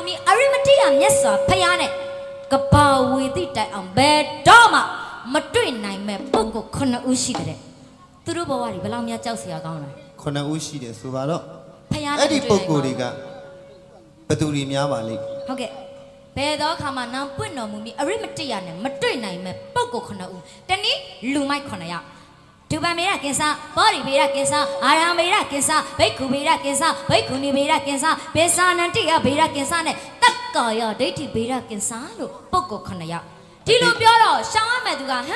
mi arimatia mesa payane kapa witi tai ang bedoma matui nai me poko khona ushi de turu bawari balang mya chau sia kaung la khona ushi de so ba lo payane ai di poko ri ka batu ri mya ba leဟုတ်ကဲ့ဘယ်တော့ခါမှနောင်ပွင့်တော်မူမီအရိမတရနဲ့မတွေ့နိုင်မဲ့ပုဂ္ဂိုလ်9ဦးတနည်းလူမိုက်9ယောက်ဒုဗံမေရကင်စာဘောရီမေရကင်စာအာရမေရကင်စာဘိက္ခုမေရကင်စာဘိက္ခုနီမေရကင်စာဘေစာနန္တိယဘေရကင်စာနဲ့တက္ကာယဒိဋ္ဌိဘေရကင်စာလို့ပုဂ္ဂိုလ်9ယောက်ဒီလိုပြောတော့ရှောင်းရမယ်သူကဟမ်င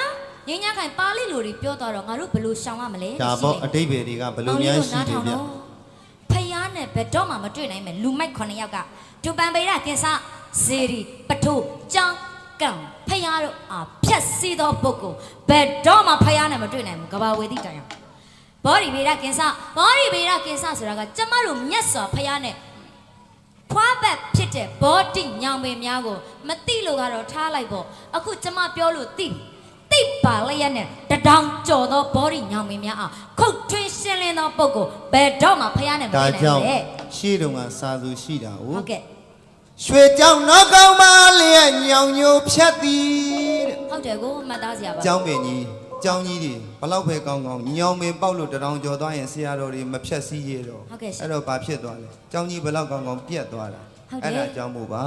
င်းညခိုင်ပါဠိလိုတွေပြောတော့ငါတို့ဘယ်လိုရှောင်းရမလဲဒါပေါ့အတိတ်ပဲတွေကဘယ်လိုများရှိတယ်ဗျဖယားနဲ့ဘယ်တော့မှမတွေ့နိုင်မဲ့လူမိုက်9ယောက်ကဒုဗံမေရကင်စာစေရီပထိုးကြောင်းကံဖယားတို့ဖြတ်စည်းသောပုဂ္ဂိုလ်ဘယ်တော့မှဖယားနဲ့မတွေ့နိုင်ဘူးကဘာဝေတိတိုင်အောင်ဘောရီဗေဒကင်္စဘောရီဗေဒကင်္စဆိုတာကကျမတို့မြတ်စွာဖယားနဲ့ဖွားဘက်ဖြစ်တဲ့ဘောတိညောင်ပင်များကိုမသိလို့ကတော့ထားလိုက်ပေါ့အခုကျမပြောလို့သိပါလျက်နဲ့တထောင်ကျော်သောဘောရီညောင်ပင်များခုတ်ထွင်းရှင်းလင်းသောပုဂ္ဂိုလ်ဘယ်တော့မှဖယားနဲ့မတွေ့နိုင်ဘူးလေရှေ့တုန်းကစာသူရှိတာဟုတ်ကဲ့ရွှေကြောင်နှောကောင်းမလေးညောင်ညိုဖြတ်သည်ဟုတ်တယ်ကိုမှတ်သားစရာပါကျောင်းပင်ကြီးကျောင်းကြီးတွေဘလောက်ပဲကောင်းကောင်းညောင်ပင်ပေါက်လို့တထောင်ကျော်သွားရင်ဆရာတော်တွေမဖြတ်စည်းရတော့အဲ့တော့ဘာဖြစ်သွားလဲကျောင်းကြီးဘလောက်ကောင်းကောင်းပြတ်သွားတာအဲ့ဒါကြောင့်မို့ပါ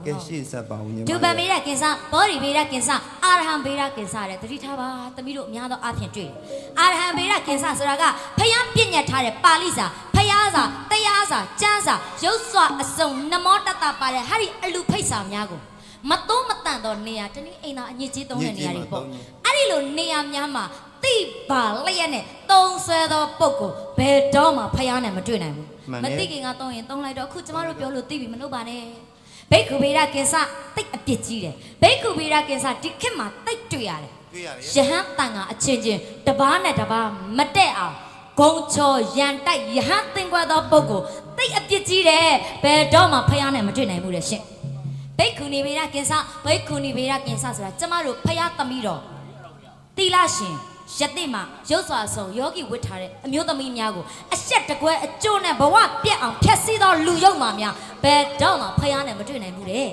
ကဲရှေ့ဆက်ပါဦးညီမဒုဗံမေရကင်္စဘောရီဗေဒကင်္စအာရဟံဗေဒကင်္စတဲ့သတိထားပါသမီးတို့အများသောအဖြစ်တွေ့အာရဟံဗေဒကင်္စဆိုတာကဖယားပြည့်ညတ်ထားတဲ့ပါဠိစာဖယားစာတရားစာကျမ်းစာရုပ်စွာအစုံနမောတတပါတဲ့ဟာဒီအလူဖိတ်စာများကိုမသုံးမတန်တော့နေရာတနည်းအိမ်သာအညစ်အကြေးသုံးတဲ့နေရာတွေပေါ့အဲ့ဒီလိုနေရာများမှာတိပါလျက်နဲ့သုံးဆွဲသောပုဂ္ဂိုလ်ဘယ်တော့မှဖယားနဲ့မတွေ့နိုင်ဘူးမသိခင်ကသုံးရင်သုံးလိုက်တော့အခုကျမတို့ပြောလို့သိပြီမလို့ပါနဲ့ဘိက္ခုဗေဒကင်္စတိတ်အပြစ်ကြီးတယ်ဘိက္ခုဗေဒကင်္စဒီခေတ်မှာတိတ်တွေ့ရတယ်ယဟန်တန်ကအချင်းချင်းတပားနဲ့တပားမတက်အောင်ဂုံချော်ရန်တိုက်ယဟန်သင်္ကွဲသောပုဂ္ဂိုလ်တိတ်အပြစ်ကြီးတယ်ဘယ်တော့မှဖယားနဲ့မတွေ့နိုင်ဘူးလေရှင်ဘိက္ခုနီဗေဒကင်္စဘိက္ခုနီဗေဒကင်္စဆိုတာကျမတို့ဖယားသမီးတော်တိလရှင်ယတိမှာရုပ်စွာဆုံးယောဂီဝတ်ထားတဲ့အမျိုးသမီးများကိုအဆက်တကွဲအကျိုးနဲ့ဘဝပြတ်အောင်ဖျက်ဆီးသောလူယုံမာများဘယ်တော့မှဖယားနဲ့မတွေ့နိုင်ဘူးတဲ့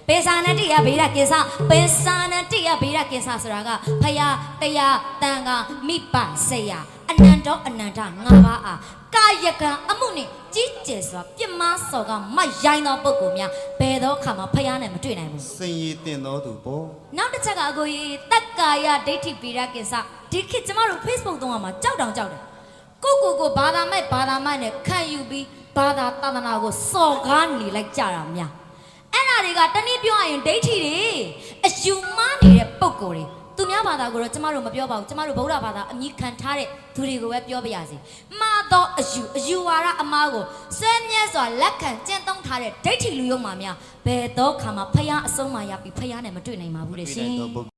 ပေစာနတိယဗေဒကိစ္စပေစာနတိယဗေဒကိစ္စဆိုတာကဖယားတရားတန်ခါမိပဆေယအနန္တောအနန္တ၅ပါးအားကာယကံအမှုနဲ့ကြီးကျယ်စွာပြမစော်ကမရိုင်းသောပုဂ္ဂိုလ်များဘယ်တော့ခါမှဖယားနဲ့မတွေ့နိုင်ဘူးစင်ရည်တင်တော်သူပေါ့နောက်တစ်ချက်ကအကိုကြီးတက္ကာယဒိဋ္ဌိဗေဒကိစ္စဒီခေတ်ကျမတို့ Facebook သုံးရမှာကြောက်တယ်ကိုဘာသာမဲ့နဲ့ခံယူပြီးဘာသာသာသနာကိုစော်ကားနေလိုက်ကြတာများအဲ့ဒါတွေကတနည်းပြောရရင်ဒိဋ္ဌိတွေအယူမှားနေတဲ့ပုံကိုယ်တွေသူများဘာသာကိုတော့ကျမတို့မပြောပါဘူးကျမတို့ဗုဒ္ဓဘာသာအမိခံထားတဲ့သူတွေကိုပဲပြောပြရစီမှားတော့အယူဝါဒအမားကိုစဲမြဲစွာလက်ခံကျင့်သုံးထားတဲ့ဒိဋ္ဌိလူယုံမှာများဘယ်တော့ခါမှဖယားအဆုံးမရပြီးဖယားနဲ့မတွေ့နိုင်ပါဘူးလေရှင်